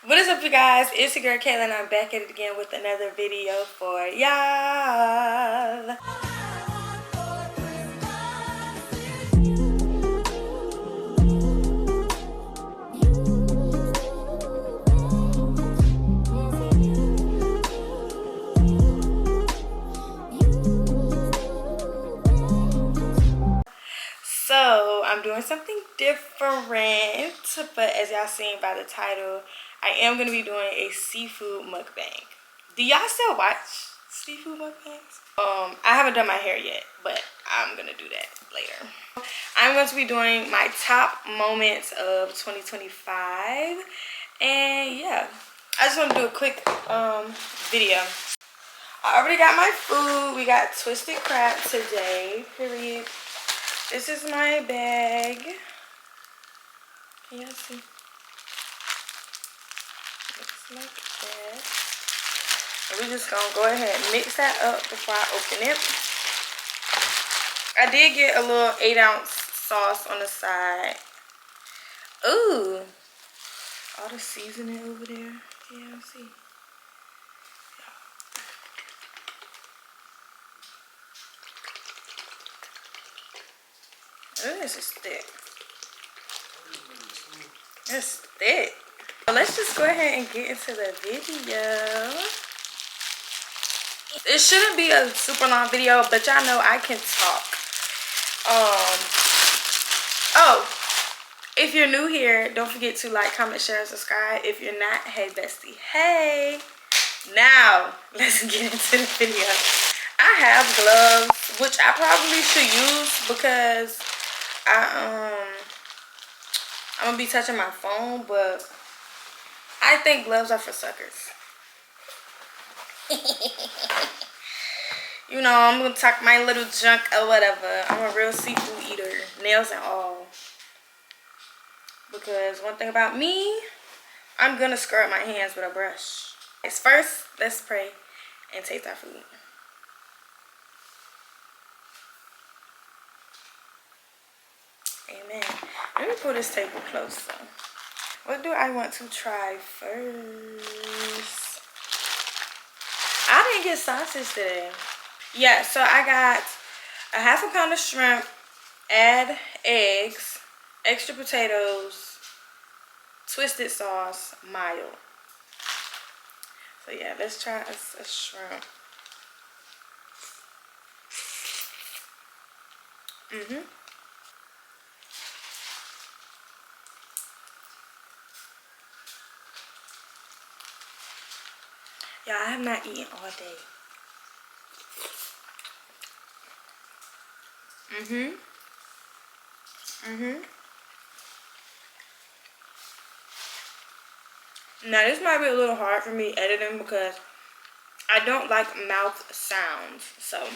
What is up, you guys? It's your girl Kayla, and I'm back at it again with another video for y'all. So I'm doing something different, but as y'all seen by the title, I am gonna be doing a seafood mukbang. Do y'all still watch seafood mukbangs? I haven't done my hair yet, but I'm gonna do that later. I'm going to be doing my top moments of 2025, and yeah, I just want to do a quick video. I already got my food. We got twisted crab today, period. This is my bag. Can y'all see? Looks like that. And we're just gonna go ahead and mix that up before I open it. I did get a little 8-ounce sauce on the side. Ooh, all the seasoning over there. Can y'all see? Ooh, this is thick. It's thick. So let's just go ahead and get into the video. It shouldn't be a super long video, but y'all know I can talk. Oh, if you're new here, don't forget to like, comment, share, and subscribe. If you're not, hey bestie, hey. Now let's get into the video. I have gloves, which I probably should use because I'm gonna be touching my phone, but I think gloves are for suckers. You know, I'm gonna talk my little junk or whatever. I'm a real seafood eater, nails and all. Because one thing about me, I'm gonna scrub my hands with a brush. First, let's pray and taste our food. Amen. Let me pull this table closer. What do I want to try first? I didn't get sausage today. Yeah, so I got a half a pound of shrimp, add eggs, extra potatoes, twisted sauce, mild. So yeah, let's try a shrimp. Yeah, I have not eaten all day. Now this might be a little hard for me editing because I don't like mouth sounds. So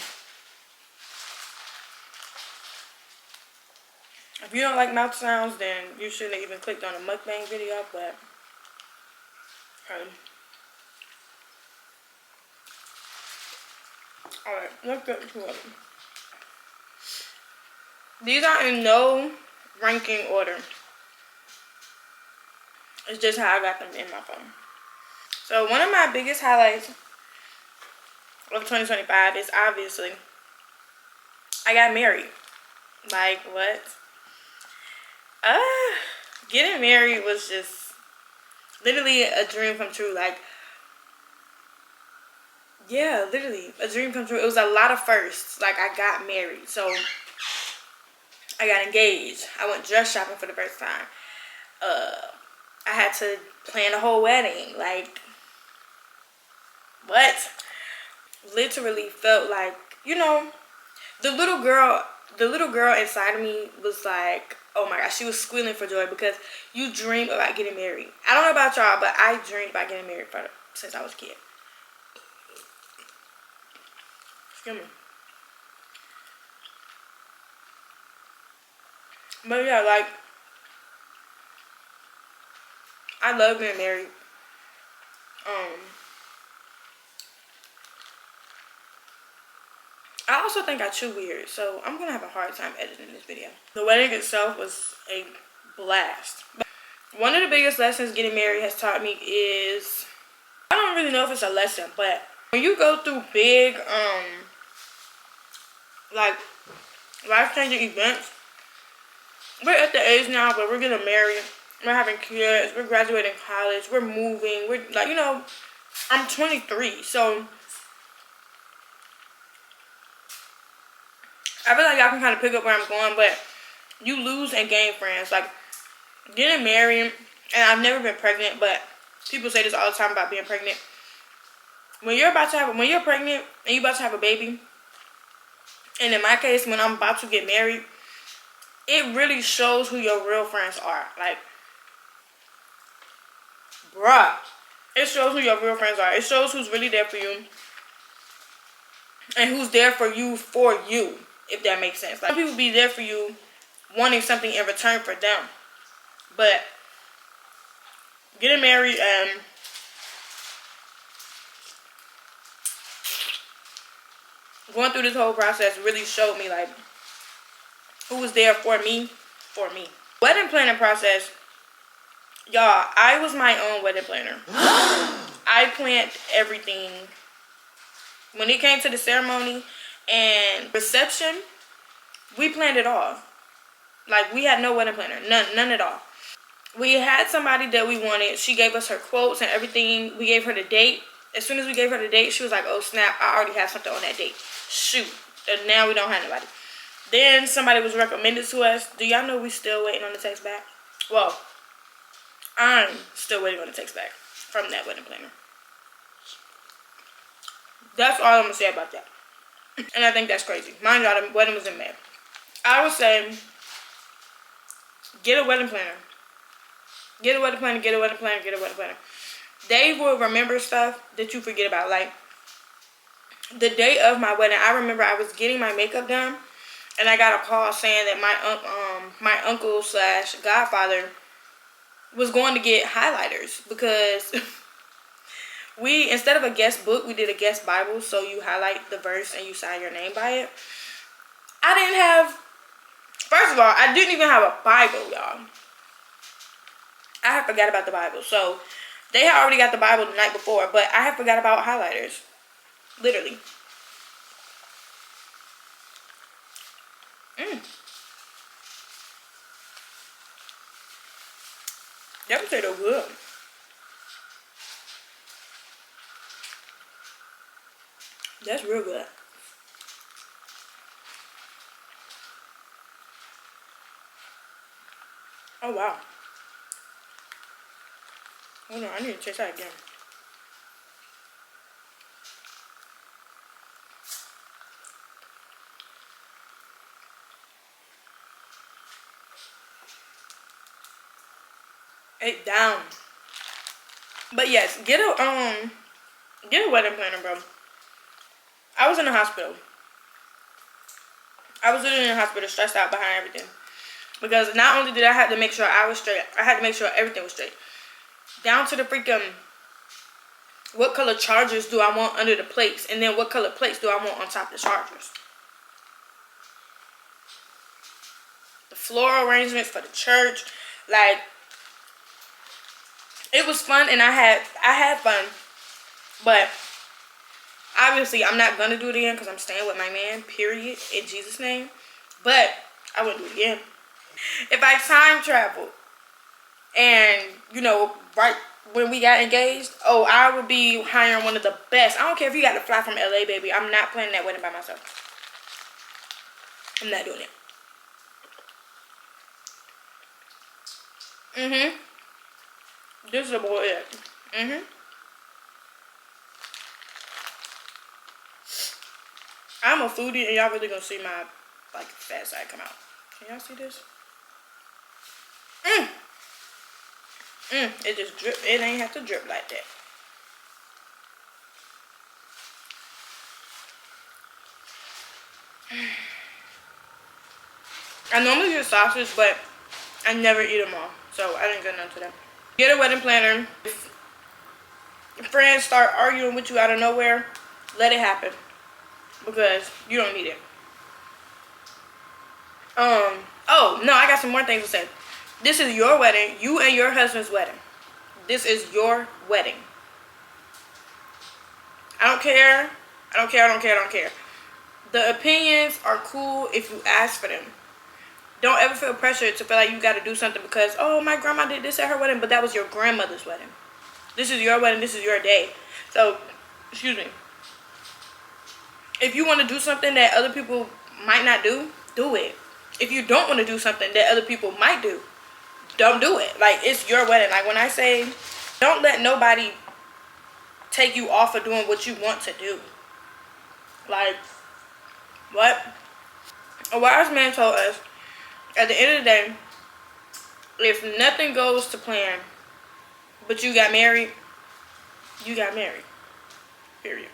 if you don't like mouth sounds, then you shouldn't even clicked on a mukbang video, but alright, let's get to it. These are in no ranking order. It's just how I got them in my phone. So one of my biggest highlights of 2025 is obviously I got married. Like, what? Getting married was just literally a dream come true. Like, yeah, literally a dream come true. It was a lot of firsts. Like, I got married, so I got engaged. I went dress shopping for the first time. I had to plan a whole wedding. Like, what? Literally felt like, you know, the little girl inside of me was like, oh my gosh, she was squealing for joy because you dream about getting married. I don't know about y'all, but I dreamed about getting married since I was a kid. Excuse me. But yeah, like, I love being married. I also think I chew weird, so I'm gonna have a hard time editing this video. The wedding itself was a blast. One of the biggest lessons getting married has taught me is, I don't really know if it's a lesson, but when you go through big, like, life-changing events, we're at the age now where we're getting married, we're having kids, we're graduating college, we're moving, we're like, you know, I'm 23, so I feel like y'all can kind of pick up where I'm going, but you lose and gain friends. Like, getting married, and I've never been pregnant, but people say this all the time about being pregnant. When you're pregnant and you're about to have a baby, and in my case, when I'm about to get married, it really shows who your real friends are. Like, bruh, it shows who your real friends are. It shows who's really there for you and who's there for you, if that makes sense. Like, some people be there for you wanting something in return for them. But getting married and going through this whole process really showed me, like, who was there for me, Wedding planning process, y'all, I was my own wedding planner. I planned everything. When it came to the ceremony and reception, we planned it all. Like, we had no wedding planner, none at all. We had somebody that we wanted. She gave us her quotes and everything. We gave her the date. As soon as we gave her the date, she was like, oh snap, I already have something on that date. Shoot. And now we don't have nobody. Then somebody was recommended to us. Do y'all know we still waiting on the text back? Well, I'm still waiting on the text back from that wedding planner. That's all I'm going to say about that. And I think that's crazy. Mind y'all, the wedding was in May. I would say, get a wedding planner. Get a wedding planner, get a wedding planner, get a wedding planner. They will remember stuff that you forget about. Like, the day of my wedding, I remember I was getting my makeup done, and I got a call saying that my uncle / godfather was going to get highlighters because we, instead of a guest book, we did a guest Bible. So you highlight the verse and you sign your name by it. I didn't have, first of all, I didn't even have a Bible, y'all. I had forgot about the Bible. So they had already got the Bible the night before, but I had forgot about highlighters. Literally. That potato good. That's real good. Oh wow. Hold on, I need to taste that again. It down. But yes, get a wedding planner, bro. I was in the hospital. I was literally in the hospital, stressed out behind everything. Because not only did I have to make sure I was straight, I had to make sure everything was straight. Down to the freaking, what color chargers do I want under the plates? And then what color plates do I want on top of the chargers? The floral arrangements for the church. Like, it was fun, and I had fun. But obviously, I'm not going to do it again because I'm staying with my man, period, in Jesus' name. But I wouldn't do it again. If I time traveled and, you know, right when we got engaged, oh, I would be hiring one of the best. I don't care if you got to fly from LA, baby. I'm not planning that wedding by myself. I'm not doing it. This is a boy. I'm a foodie, and y'all really gonna see my, like, fat side come out. Can y'all see this? It just drip. It ain't have to drip like that. I normally get sausage, but I never eat them all, so I didn't get none today. Get a wedding planner. If friends start arguing with you out of nowhere, let it happen, because you don't need it. Oh no, I got some more things to say. This is your wedding. You and your husband's wedding. This is your wedding. I don't care. I don't care. I don't care. I don't care. The opinions are cool if you ask for them. Don't ever feel pressured to feel like you got to do something because, oh, my grandma did this at her wedding, but that was your grandmother's wedding. This is your wedding. This is your day. So, excuse me. If you want to do something that other people might not do, do it. If you don't want to do something that other people might do, don't do it. Like, it's your wedding. Like, when I say, don't let nobody take you off of doing what you want to do. Like, what? A wise man told us, at the end of the day, if nothing goes to plan, but you got married, you got married. Period.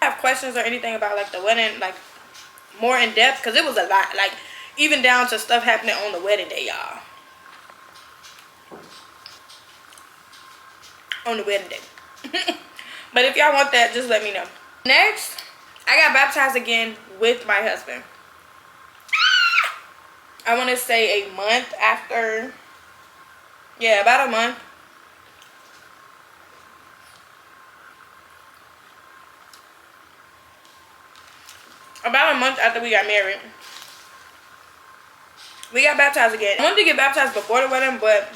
I have questions or anything about, like, the wedding, like, more in depth, because it was a lot. Like, even down to stuff happening on the wedding day, y'all. On the wedding day. But if y'all want that, just let me know. Next, I got baptized again with my husband. I want to say a month after. Yeah, about a month. About a month after we got married. We got baptized again. I wanted to get baptized before the wedding, but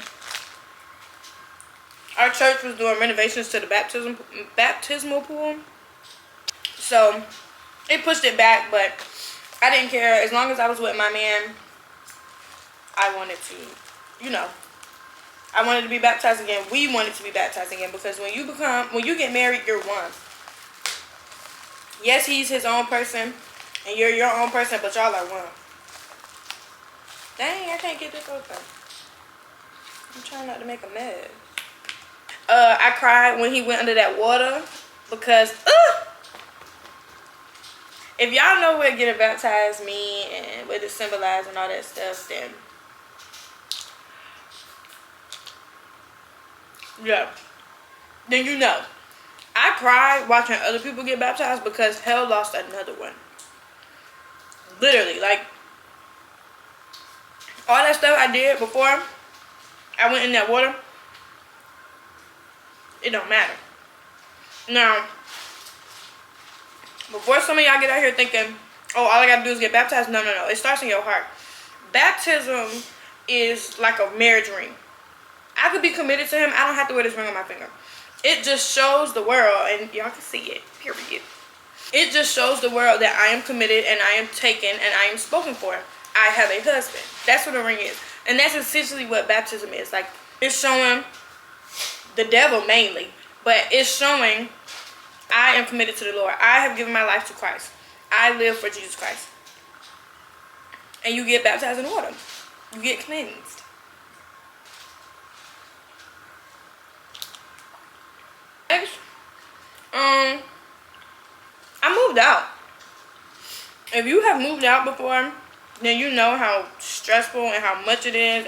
our church was doing renovations to the baptismal pool. So, it pushed it back, but I didn't care. As long as I was with my man, I wanted to, you know, I wanted to be baptized again. We wanted to be baptized again because when you get married, you're one. Yes, he's his own person, and you're your own person, but y'all are one. Dang, I can't get this open. I'm trying not to make a mess. I cried when he went under that water because, if y'all know what getting baptized mean and what it symbolizes and all that stuff, then yeah, then you know. I cried watching other people get baptized because hell lost another one. Literally, like, all that stuff I did before I went in that water, it don't matter. Now, before some of y'all get out here thinking, oh, all I gotta do is get baptized. No, no, no. It starts in your heart. Baptism is like a marriage ring. I could be committed to him. I don't have to wear this ring on my finger. It just shows the world, and y'all can see it, period. It just shows the world that I am committed and I am taken and I am spoken for. I have a husband. That's what a ring is. And that's essentially what baptism is. Like, it's showing the devil mainly, but it's showing I am committed to the Lord. I have given my life to Christ. I live for Jesus Christ. And you get baptized in water. You get cleansed. Next, I moved out. If you have moved out before, then you know how stressful and how much it is,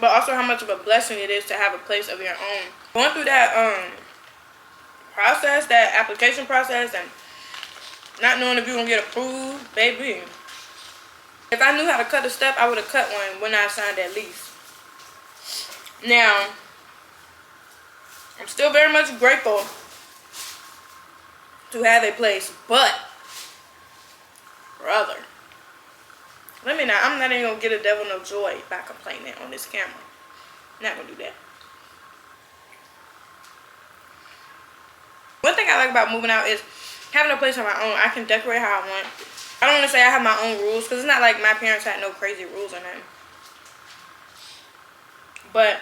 but also how much of a blessing it is to have a place of your own. Going through that process, that application process, and not knowing if you're gonna get approved, baby. If I knew how to cut a step, I would have cut one when I signed that lease. Now, I'm still very much grateful to have a place, but brother, I'm not even gonna get a devil no joy by complaining on this camera. Not gonna do that. One thing I like about moving out is having a place of my own. I can decorate how I want. I don't want to say I have my own rules because it's not like my parents had no crazy rules or nothing. But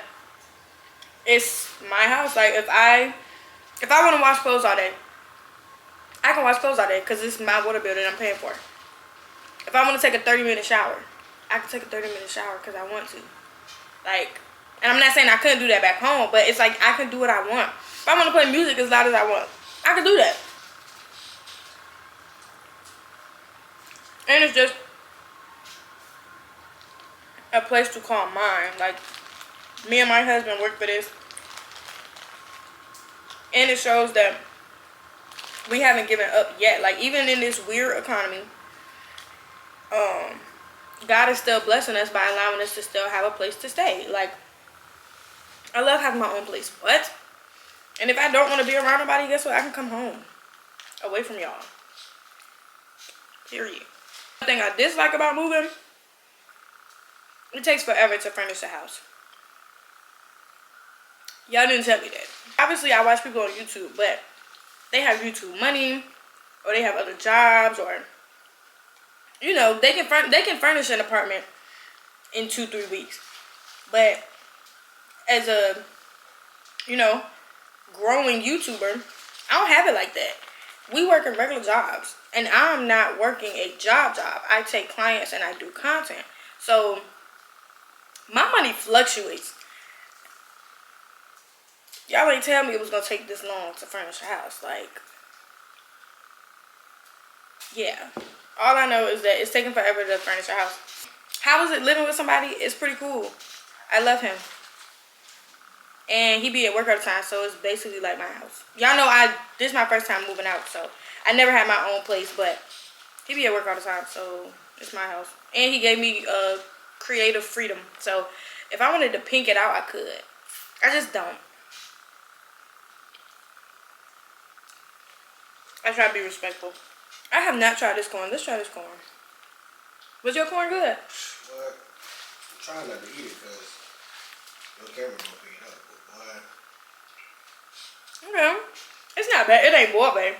it's my house. Like, if I want to wash clothes all day, I can wash clothes all day because it's my water bill that I'm paying for. If I want to take a 30-minute shower, I can take a 30-minute shower because I want to. Like, and I'm not saying I couldn't do that back home, but it's like I can do what I want. If I want to play music as loud as I want, I can do that. And it's just a place to call mine. Like, me and my husband work for this. And it shows that we haven't given up yet. Like, even in this weird economy, God is still blessing us by allowing us to still have a place to stay. Like, I love having my own place. What? And if I don't want to be around nobody, guess what? I can come home. Away from y'all. Period. One thing I dislike about moving, it takes forever to furnish a house. Y'all didn't tell me that. Obviously, I watch people on YouTube, but they have YouTube money, or they have other jobs, or, you know, they can furnish an apartment in 2-3 weeks. But as a, you know, growing YouTuber, I don't have it like that. We work in regular jobs, and I'm not working a job. I take clients and I do content. So my money fluctuates. Y'all ain't tell me it was gonna take this long to furnish a house. Like, yeah. All I know is that it's taking forever to furnish a house. How is it living with somebody? It's pretty cool. I love him. And he be at work all the time, so it's basically like my house. Y'all know this is my first time moving out, so I never had my own place, but he be at work all the time, so it's my house. And he gave me creative freedom, so if I wanted to pink it out, I could. I just don't. I try to be respectful. I have not tried this corn. Let's try this corn. Was your corn good? What? I'm trying not to eat it because your camera gonna pick it up. But Okay. It's not bad. It ain't boiled, babe.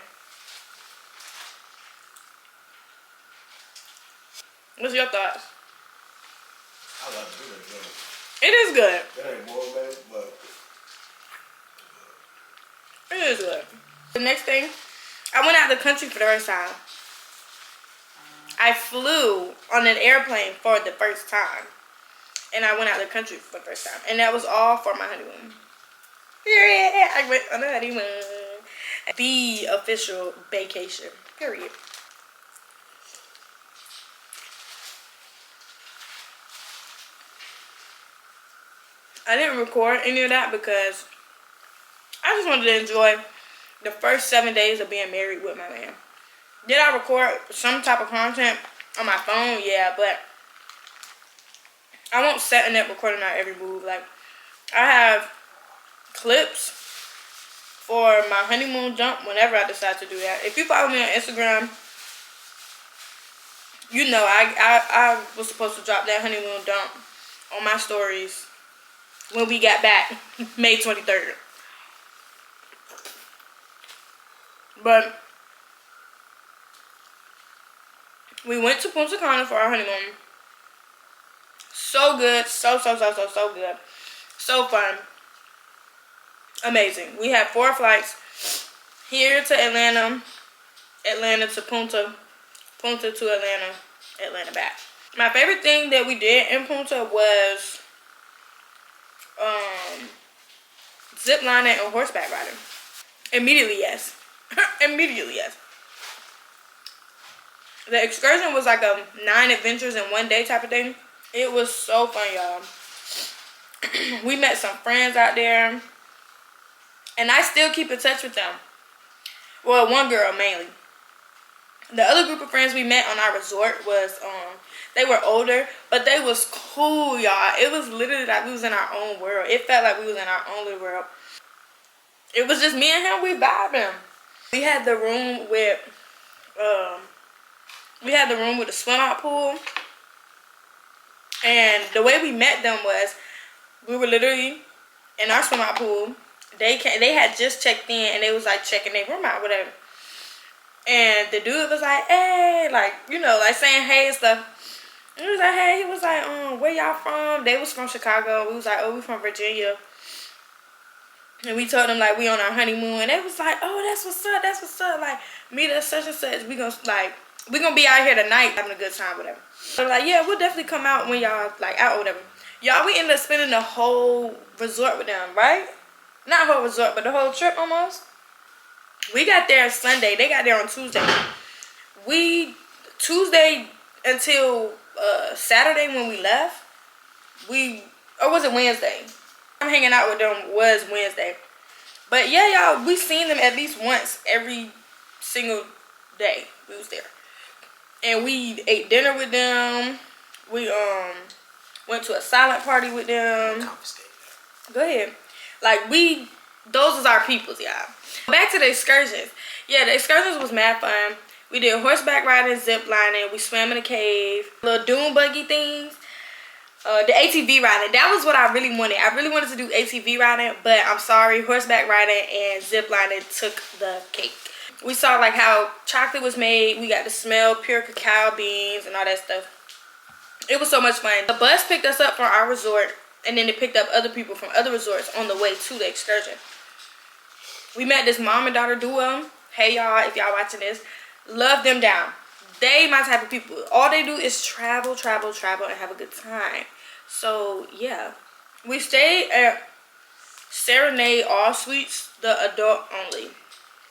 What's your thoughts? I love it. It's good. It is good. It ain't boiled, babe, but It is good. The next thing, I went out of the country for the first time. I flew on an airplane for the first time. And I went out of the country for the first time. And that was all for my honeymoon. Period. I went on a honeymoon. The official vacation. Period. I didn't record any of that because I just wanted to enjoy the first 7 days of being married with my man. Did I record some type of content on my phone? Yeah, but I won't set in it recording out every move. Like, I have clips for my honeymoon jump whenever I decide to do that. If you follow me on Instagram, you know I was supposed to drop that honeymoon dump on my stories when we got back May 23rd. But we went to Punta Cana for our honeymoon. So good. So good. So fun. Amazing. We had 4 flights. Here to Atlanta. Atlanta to Punta. Punta to Atlanta. Atlanta back. My favorite thing that we did in Punta was zip lining and horseback riding. Immediately, yes. Immediately, yes. The excursion was like a 9 adventures in 1 day type of thing. It was so fun, y'all. We met some friends out there. And I still keep in touch with them. Well, one girl mainly. The other group of friends we met on our resort was, they were older, but they was cool, y'all. It was literally like we was in our own world. It felt like we was in our own little world. It was just me and him, we vibing. We had the room with, the swim out pool. And the way we met them was, we were literally in our swim out pool. They had just checked in and they was like checking their room out, whatever. And the dude was like, hey, like, you know, like saying hey and stuff. And he was like, hey, he was like, where y'all from? They was from Chicago. We was like, oh, we from Virginia. And we told them like we on our honeymoon. And they was like, oh, that's what's up, that's what's up. Like, meet us such and such. We gonna be out here tonight having a good time, whatever. So like, yeah, we'll definitely come out when y'all like out or whatever. Y'all, we ended up spending the whole resort with them, right? Not whole resort, but the whole trip almost. We got there Sunday. They got there on Tuesday. Tuesday until Saturday when we left. Or was it Wednesday? I'm hanging out with them was Wednesday. But yeah, y'all, we seen them at least once every single day we was there. And we ate dinner with them. We went to a silent party with them. Confiscate that. Go ahead. Like those is our peoples, y'all. Back to the excursions. Yeah, the excursions was mad fun. We did horseback riding, zip lining. We swam in a cave. Little dune buggy things. The ATV riding. That was what I really wanted. I really wanted to do ATV riding, but I'm sorry. Horseback riding and zip lining took the cake. We saw like how chocolate was made. We got to smell pure cacao beans and all that stuff. It was so much fun. The bus picked us up from our resort, and then it picked up other people from other resorts on the way to the excursion. We met this mom and daughter duo. Hey y'all, if y'all watching this, love them down. They my type of people. All they do is travel, travel, travel, and have a good time. So yeah, we stayed at Serenade All Suites, the adult only.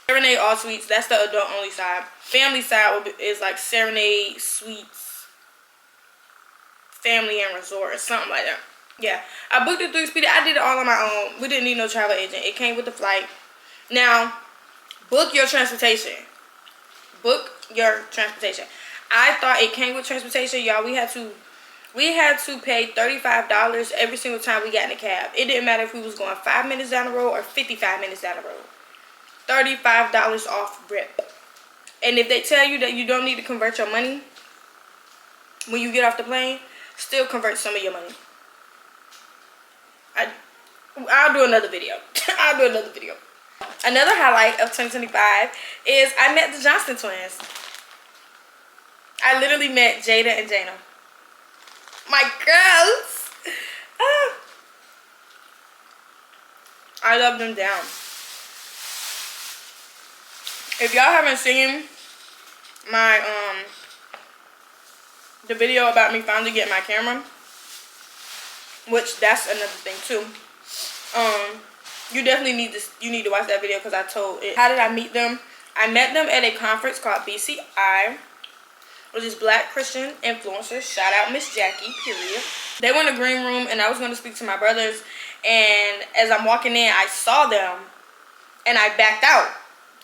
Serenade All Suites, that's the adult only side. Family side is like Serenade Suites, Family and Resort, or something like that. Yeah, I booked it through Expedia. I did it all on my own. We didn't need no travel agent. It came with the flight. Now, book your transportation. Book your transportation. I thought it came with transportation, y'all. We had to pay $35 every single time we got in a cab. It didn't matter if we was going 5 minutes down the road or 55 minutes down the road. $35 off rip. And if they tell you that you don't need to convert your money when you get off the plane, still convert some of your money. I'll do another video. I'll do another video. Another highlight of 2025 is I met the Johnston twins. I literally met Jada and Jana. My girls. I love them down. If y'all haven't seen my the video about me finally getting my camera, which that's another thing too, you definitely need to watch that video, because I told it. How did I meet them? I met them at a conference called BCI, which is Black Christian Influencers. Shout out Miss Jackie, period. They were in the green room, and I was going to speak to my brothers, and as I'm walking in, I saw them, and I backed out.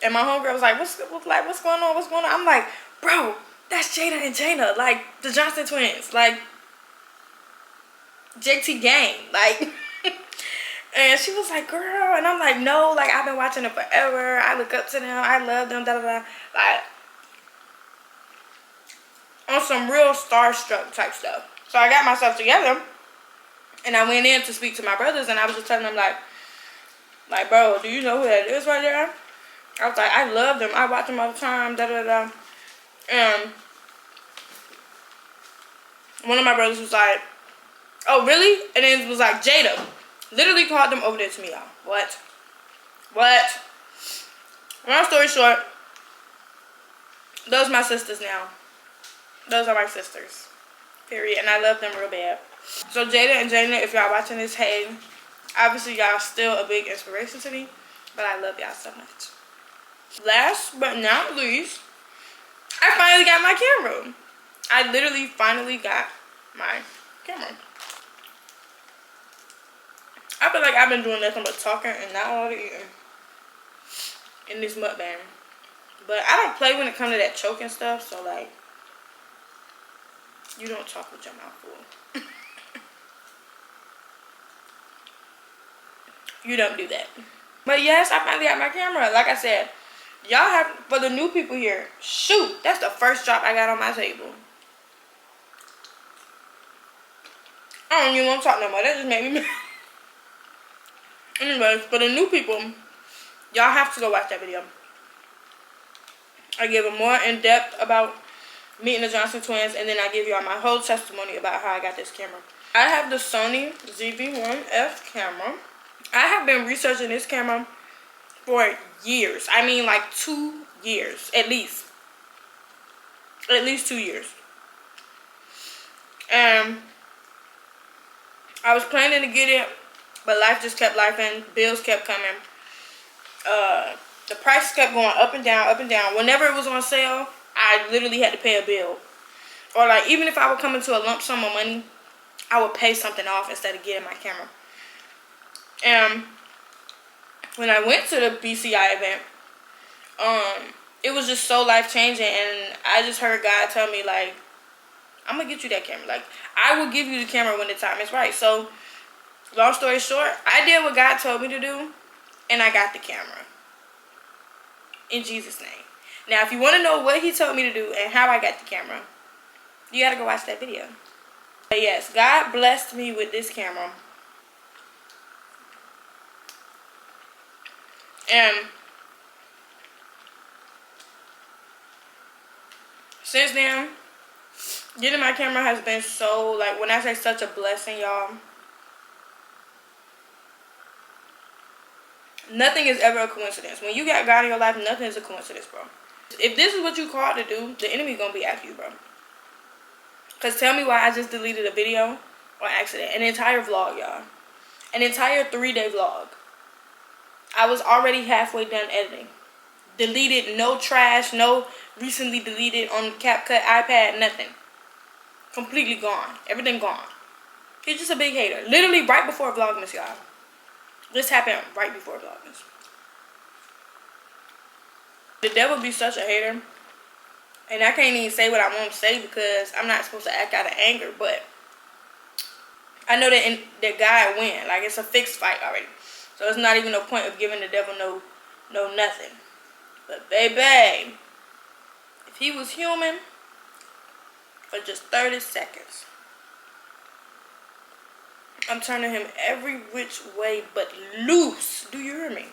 And my homegirl was like, what's going on? What's going on? I'm like, bro, that's Jada and Jana, like the Johnston twins, like JT gang, like. And she was like, girl, and I'm like, no, like I've been watching them forever. I look up to them. I love them, da da da. Like on some real starstruck type stuff. So I got myself together, and I went in to speak to my brothers, and I was just telling them like, bro, do you know who that is right there? I was like, I love them. I watch them all the time, da da da. And one of my brothers was like, oh really? And then it was like, Jada. Literally called them over there to me, y'all. What? Long story short, those are my sisters now. Those are my sisters. Period. And I love them real bad. So Jada and Jana, if y'all watching this, hey, obviously y'all still a big inspiration to me, but I love y'all so much. Last but not least, I finally got my camera. I literally finally got my camera. I feel like I've been doing nothing but talking and not all the eating in this mukbang. But I don't play when it comes to that choking stuff, so like, you don't talk with your mouth full. You don't do that. But yes, I finally got my camera. Like I said, y'all have, for the new people here, shoot, that's the first drop I got on my table. I don't even want to talk no more. That just made me mad. Anyways, for the new people, y'all have to go watch that video. I give a more in-depth about meeting the Johnston twins, and then I give y'all my whole testimony about how I got this camera. I have the Sony ZV-1F camera. I have been researching this camera for years. I mean like 2 years, at least. At least 2 years. And I was planning to get it, but life just kept lifing. Bills kept coming. The prices kept going up and down, up and down. Whenever it was on sale, I literally had to pay a bill. Or like, even if I would come into a lump sum of money, I would pay something off instead of getting my camera. And when I went to the BCI event, it was just so life-changing. And I just heard God tell me, like, I'm gonna get you that camera. Like, I will give you the camera when the time is right. So, long story short, I did what God told me to do, and I got the camera. In Jesus' name. Now, if you want to know what he told me to do and how I got the camera, you gotta go watch that video. But yes, God blessed me with this camera. And since then, getting my camera has been so, like, when I say such a blessing, y'all, nothing is ever a coincidence. When you got God in your life, nothing is a coincidence, bro. If this is what you called to do, the enemy gonna be after you, bro. Because tell me why I just deleted a video on accident. An entire vlog, y'all. An entire 3-day vlog. I was already halfway done editing. Deleted, no trash, no recently deleted on CapCut, iPad, nothing. Completely gone. Everything gone. He's just a big hater. Literally right before Vlogmas, y'all. This happened right before Vlogmas. The devil be such a hater. And I can't even say what I want to say because I'm not supposed to act out of anger. But I know that God win. Like, it's a fixed fight already. So it's not even no point of giving the devil no nothing. But baby, if he was human for just 30 seconds, I'm turning him every which way but loose. Do you hear me?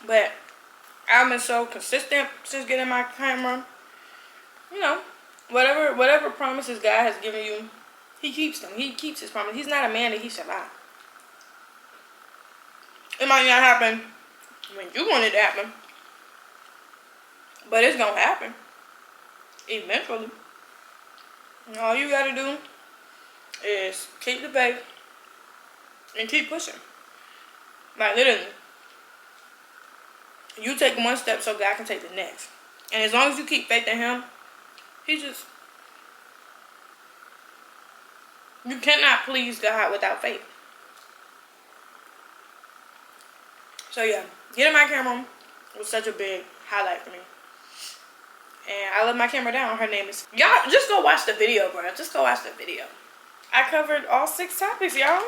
But I've been so consistent since getting my camera. You know, whatever promises God has given you, he keeps them. He keeps his promise. He's not a man that he should lie. It might not happen when you want it to happen, but it's gonna happen eventually. And all you gotta do is keep the faith and keep pushing. Like, literally, you take one step so God can take the next. And as long as you keep faith in him, you cannot please God without faith. So yeah, getting my camera was such a big highlight for me. And I love my camera down. Her name is... Y'all, just go watch the video, bro. Just go watch the video. I covered all 6 topics, y'all.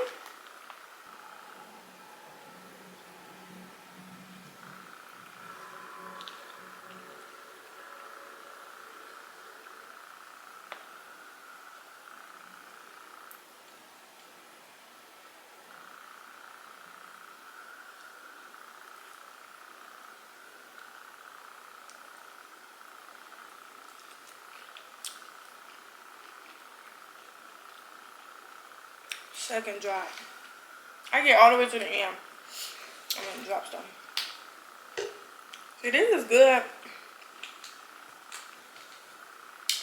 Second drop. I get all the way to the end. I'm gonna drop stuff. See, this is good.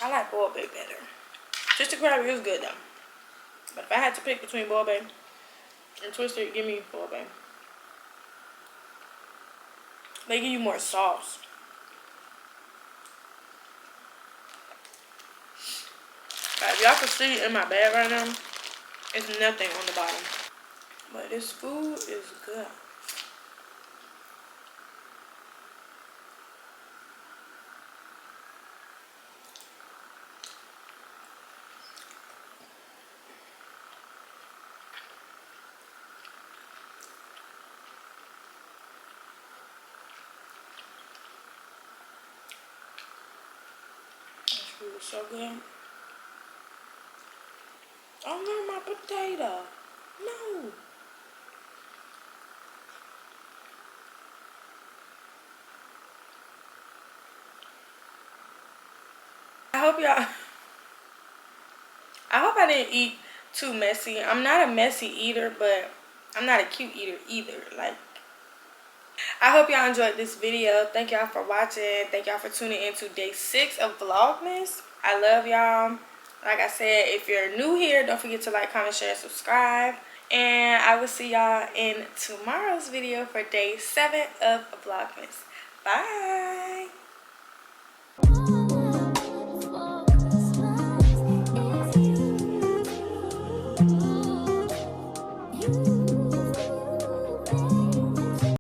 I like boiled bay better. Just the crab is good though. But if I had to pick between boiled bay and twisted, give me boiled bay. They give you more sauce. If y'all can see in my bag right now, it's nothing on the bottom. But this food is good. This food is so good. Oh no, my potato. No. I hope I didn't eat too messy. I'm not a messy eater, but I'm not a cute eater either. Like, I hope y'all enjoyed this video. Thank y'all for watching. Thank y'all for tuning in to day 6 of Vlogmas. I love y'all. Like I said, if you're new here, don't forget to like, comment, share, subscribe. And I will see y'all in tomorrow's video for day 7 of Vlogmas. Bye.